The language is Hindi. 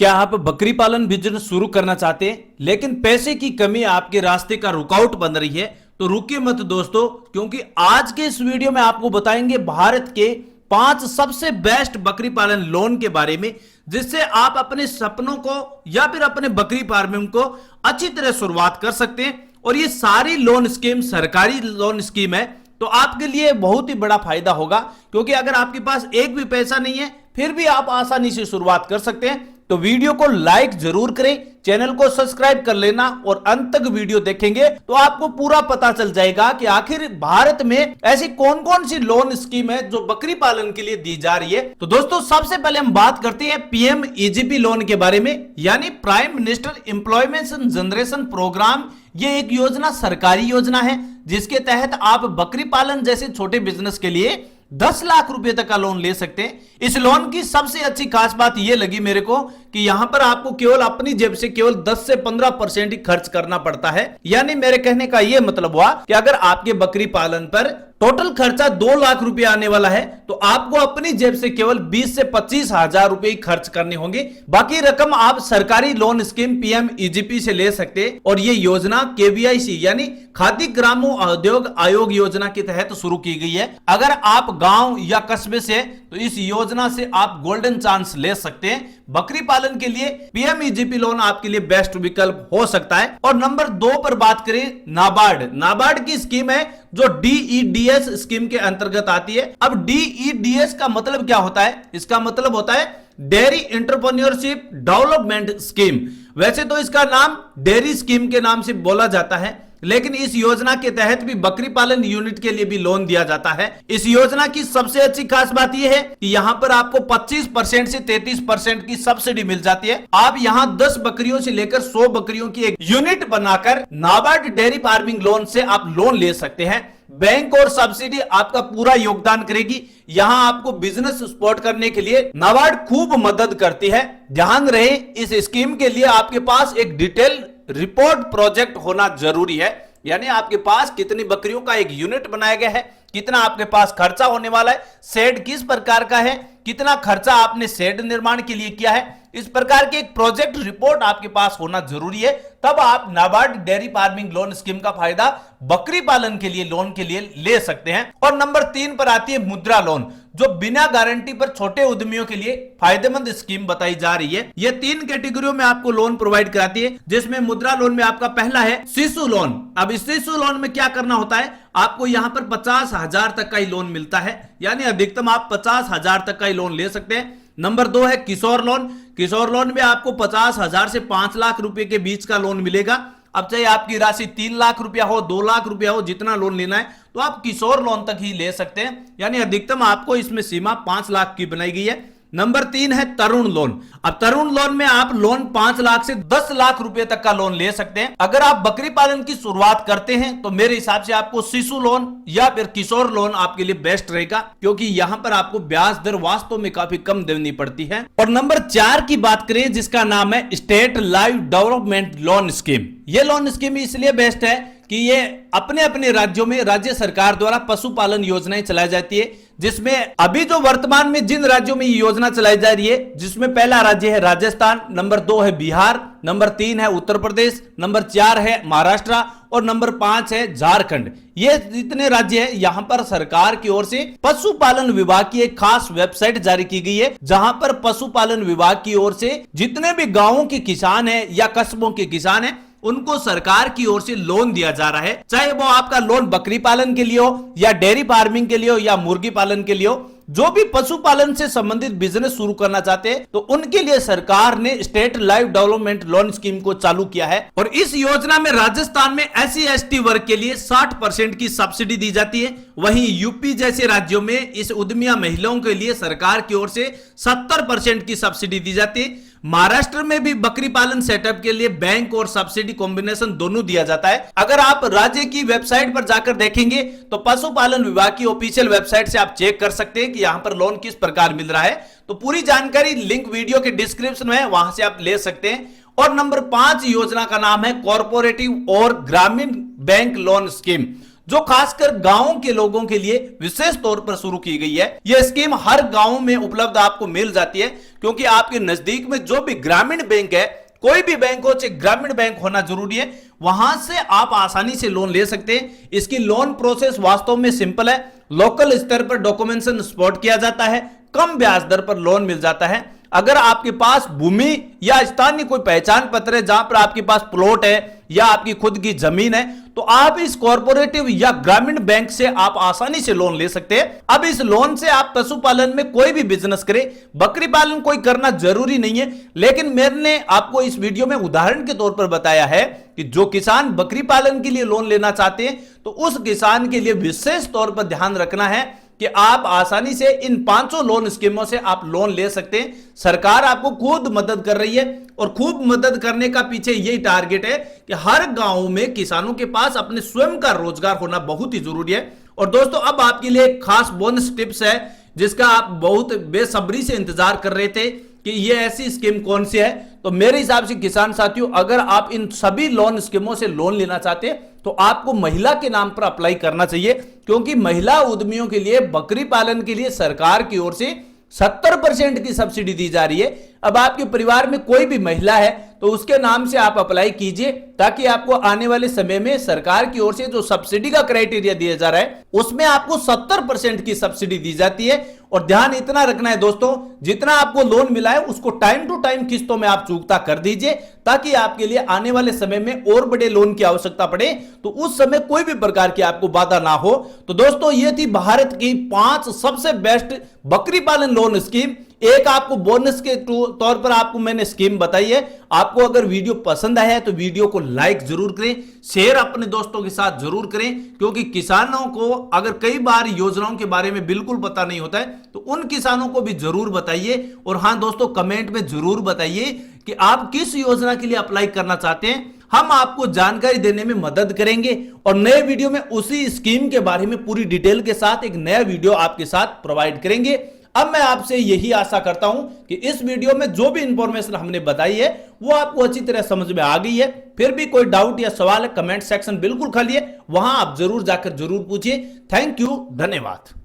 क्या आप बकरी पालन बिजनेस शुरू करना चाहते हैं लेकिन पैसे की कमी आपके रास्ते का रुकावट बन रही है? तो रुकिए मत दोस्तों, क्योंकि आज के इस वीडियो में आपको बताएंगे भारत के 5 सबसे बेस्ट बकरी पालन लोन के बारे में, जिससे आप अपने सपनों को या फिर अपने बकरी फार्मिंग को अच्छी तरह शुरुआत कर सकते हैं। और ये सारी लोन स्कीम सरकारी लोन स्कीम है, तो आपके लिए बहुत ही बड़ा फायदा होगा, क्योंकि अगर आपके पास एक भी पैसा नहीं है फिर भी आप आसानी से शुरुआत कर सकते हैं। तो वीडियो को लाइक जरूर करें, चैनल को सब्सक्राइब कर लेना और अंत तक वीडियो देखेंगे तो आपको पूरा पता चल जाएगा कि आखिर भारत में ऐसी कौन कौन सी लोन स्कीम है जो बकरी पालन के लिए दी जा रही है। तो दोस्तों, सबसे पहले हम बात करते हैं PMEGP लोन के बारे में, यानी prime minister employment generation programme. ये एक योजना, सरकारी योजना है, जिसके तहत आप बकरी पालन जैसे छोटे बिजनेस के लिए 10 लाख रुपए तक का लोन ले सकते हैं। इस लोन की सबसे अच्छी खास बात यह लगी मेरे को कि यहां पर आपको केवल अपनी जेब से केवल 10 से 15% ही खर्च करना पड़ता है। यानी मेरे कहने का यह मतलब हुआ कि अगर आपके बकरी पालन पर टोटल खर्चा 2 लाख रुपए आने वाला है, तो आपको अपनी जेब से केवल 20 से 25 हजार रुपए ही खर्च करने होंगे। बाकी रकम आप सरकारी लोन स्कीम PMEGP से ले सकते हैं। और यह योजना KVIC यानी खादी ग्रामोद्योग आयोग योजना के तहत शुरू की गई है। अगर आप गांव या कस्बे से, तो इस योजना से आप गोल्डन चांस ले सकते हैं। बकरी पालन के लिए PMEGP लोन आपके लिए बेस्ट विकल्प हो सकता है। और नंबर 2 पर बात करें, नाबार्ड की स्कीम है जो DEDS स्कीम के अंतर्गत आती है। अब DEDS का मतलब क्या होता है? इसका मतलब होता है डेयरी एंटरप्रेन्योरशिप डेवलपमेंट स्कीम। वैसे तो इसका नाम डेयरी स्कीम के नाम से बोला जाता है, लेकिन इस योजना के तहत भी बकरी पालन यूनिट के लिए भी लोन दिया जाता है। इस योजना की सबसे अच्छी खास बात यह है कि यहां पर आपको 25% से 33% की सब्सिडी मिल जाती है। आप यहां 10 बकरियों से लेकर 100 बकरियों की एक यूनिट बनाकर नाबार्ड डेयरी फार्मिंग लोन से आप लोन ले सकते हैं। बैंक और सब्सिडी आपका पूरा योगदान करेगी। यहां आपको बिजनेस सपोर्ट करने के लिए नाबार्ड खूब मदद करती है। ध्यान रहे, इस स्कीम के लिए आपके पास एक डिटेल रिपोर्ट प्रोजेक्ट होना जरूरी है। यानी आपके पास कितनी बकरियों का एक यूनिट बनाया गया है, कितना आपके पास खर्चा होने वाला है, शेड किस प्रकार का है, कितना खर्चा आपने शेड निर्माण के लिए किया है, इस प्रकार की एक प्रोजेक्ट रिपोर्ट आपके पास होना जरूरी है। तब आप NABARD dairy farming loan scheme का फायदा बकरी पालन के लिए लोन के लिए ले सकते हैं। और नंबर 3 पर आती है मुद्रा लोन, जो बिना गारंटी पर छोटे उद्यमियों के लिए फायदेमंद स्कीम बताई जा रही है। ये 3 कैटेगरियों में आपको लोन प्रोवाइड कराती है, जिसमें मुद्रा लोन में आपका पहला है शिशु लोन। अब इस शिशु लोन में क्या करना होता है? आपको यहां पर 50 हजार तक का ही लोन मिलता है, यानी अधिकतम आप 50 हजार तक का ही लोन ले सकते हैं। नंबर 2 है किशोर लोन। किशोर लोन में आपको 50 हजार से 5 लाख रुपए के बीच का लोन मिलेगा। अब चाहे आपकी राशि 3 लाख रुपया हो, 2 लाख रुपया हो, जितना लोन लेना है तो आप किशोर लोन तक ही ले सकते हैं, यानी अधिकतम आपको इसमें सीमा 5 लाख की बनाई गई है। नंबर 3 है तरुण लोन। अब तरुण लोन में आप लोन 5 लाख से 10 लाख रुपए तक का लोन ले सकते हैं। अगर आप बकरी पालन की शुरुआत करते हैं तो मेरे हिसाब से आपको शिशु लोन या फिर किशोर लोन आपके लिए बेस्ट रहेगा, क्योंकि यहां पर आपको ब्याज दर वास्तव में काफी कम देनी पड़ती है। और नंबर 4 की बात करें, जिसका नाम है state live development loan scheme. यह लोन स्कीम इसलिए बेस्ट है कि ये अपने अपने राज्यों में राज्य सरकार द्वारा पशुपालन योजनाएं चलाई जाती है, जिसमें अभी जो वर्तमान में जिन राज्यों में ये योजना चलाई जा रही है, जिसमें पहला राज्य है राजस्थान, नंबर 2 है बिहार, नंबर 3 है उत्तर प्रदेश, नंबर 4 है महाराष्ट्र और नंबर 5 है झारखंड। ये जितने राज्य है, यहां पर सरकार की ओर से पशुपालन विभाग की एक खास वेबसाइट जारी की गई है, जहां पर पशुपालन विभाग की ओर से जितने भी गांवों के किसान है या कस्बों के किसान है, उनको सरकार की ओर से लोन दिया जा रहा है। चाहे वो आपका लोन बकरी पालन के लिए हो या डेयरी फार्मिंग के लिए हो या मुर्गी पालन के लिए हो, जो भी पशुपालन से संबंधित बिजनेस शुरू करना चाहते हैं तो उनके लिए सरकार ने state live development loan scheme को चालू किया है। और इस योजना में राजस्थान में SC/ST वर्ग के लिए 60% की सब्सिडी दी जाती है। वहीं यूपी जैसे राज्यों में इस उद्यमिया महिलाओं के लिए सरकार की ओर से 70% की सब्सिडी दी जाती है। महाराष्ट्र में भी बकरी पालन सेटअप के लिए बैंक और सब्सिडी कॉम्बिनेशन दोनों दिया जाता है। अगर आप राज्य की वेबसाइट पर जाकर देखेंगे तो पशुपालन विभाग की ऑफिशियल वेबसाइट से आप चेक कर सकते हैं कि यहां पर लोन किस प्रकार मिल रहा है। तो पूरी जानकारी लिंक वीडियो के डिस्क्रिप्शन में है, वहां से आप ले सकते हैं। और नंबर 5 योजना का नाम है कॉर्पोरेटिव और ग्रामीण बैंक लोन स्कीम, जो खासकर गांवों के लोगों के लिए विशेष तौर पर शुरू की गई है। यह स्कीम हर गांव में उपलब्ध आपको मिल जाती है, क्योंकि आपके नजदीक में जो भी ग्रामीण बैंक है, कोई भी बैंक हो, चाहे ग्रामीण बैंक होना जरूरी है, वहां से आप आसानी से लोन ले सकते हैं। इसकी लोन प्रोसेस वास्तव में सिंपल है। लोकल स्तर पर डॉक्यूमेंटेशन सपोर्ट किया जाता है, कम ब्याज दर पर लोन मिल जाता है। अगर आपके पास भूमि या स्थानीय कोई पहचान पत्र है, जहां पर आपके पास प्लॉट है या आपकी खुद की जमीन है, तो आप इस कॉर्पोरेटिव या ग्रामीण बैंक से आप आसानी से लोन ले सकते हैं। अब इस लोन से आप पशुपालन में कोई भी बिजनेस करें, बकरी पालन कोई करना जरूरी नहीं है, लेकिन मैंने आपको इस वीडियो में उदाहरण के तौर पर बताया है कि जो किसान बकरी पालन के लिए लोन लेना चाहते हैं, तो उस किसान के लिए विशेष तौर पर ध्यान रखना है कि आप आसानी से इन 500 लोन स्कीमों से आप लोन ले सकते हैं। सरकार आपको खुद मदद कर रही है, और खूब मदद करने का पीछे यही टारगेट है कि हर गांव में किसानों के पास अपने स्वयं का रोजगार होना बहुत ही जरूरी है। और दोस्तों, अब आपके लिए एक खास बोनस टिप्स है, जिसका आप बहुत बेसब्री से इंतजार कर रहे थे कि ये ऐसी स्कीम कौन सी है। तो मेरे हिसाब से किसान साथियों, अगर आप इन सभी लोन स्कीमों से लोन लेना चाहते हैं, तो आपको महिला के नाम पर अप्लाई करना चाहिए, क्योंकि महिला उद्यमियों के लिए बकरी पालन के लिए सरकार की ओर से 70% की सब्सिडी दी जा रही है। अब आपके परिवार में कोई भी महिला है, तो उसके नाम से आप अप्लाई कीजिए, ताकि आपको आने वाले समय में सरकार की ओर से जो सब्सिडी का क्राइटेरिया दिया जा रहा है, उसमें आपको 70% की सब्सिडी दी जाती है। और ध्यान इतना रखना है दोस्तों, जितना आपको लोन मिला है उसको टाइम टू टाइम किस्तों में आप चुकता कर दीजिए, ताकि आपके लिए आने वाले समय में और बड़े लोन की आवश्यकता पड़े तो उस समय कोई भी प्रकार की आपको बाधा ना हो। तो दोस्तों, ये थी भारत की 5 सबसे बेस्ट बकरी पालन लोन स्कीम। एक आपको बोनस के तौर पर आपको मैंने स्कीम बताई है। आपको अगर वीडियो पसंद आया है तो वीडियो को लाइक जरूर करें, शेयर अपने दोस्तों के साथ जरूर करें, क्योंकि किसानों को अगर कई बार योजनाओं के बारे में बिल्कुल पता नहीं होता है, तो उन किसानों को भी जरूर बताइए। और हां दोस्तों, कमेंट में जरूर बताइए कि आप किस योजना के लिए अप्लाई करना चाहते हैं। हम आपको जानकारी देने में मदद करेंगे, और नए वीडियो में उसी स्कीम के बारे में पूरी डिटेल के साथ एक नया वीडियो आपके साथ प्रोवाइड करेंगे। अब मैं आपसे यही आशा करता हूं कि इस वीडियो में जो भी इंफॉर्मेशन हमने बताई है वो आपको अच्छी तरह समझ में आ गई है। फिर भी कोई डाउट या सवाल है, कमेंट सेक्शन बिल्कुल खाली है, वहां आप जरूर जाकर जरूर पूछिए। थैंक यू, धन्यवाद।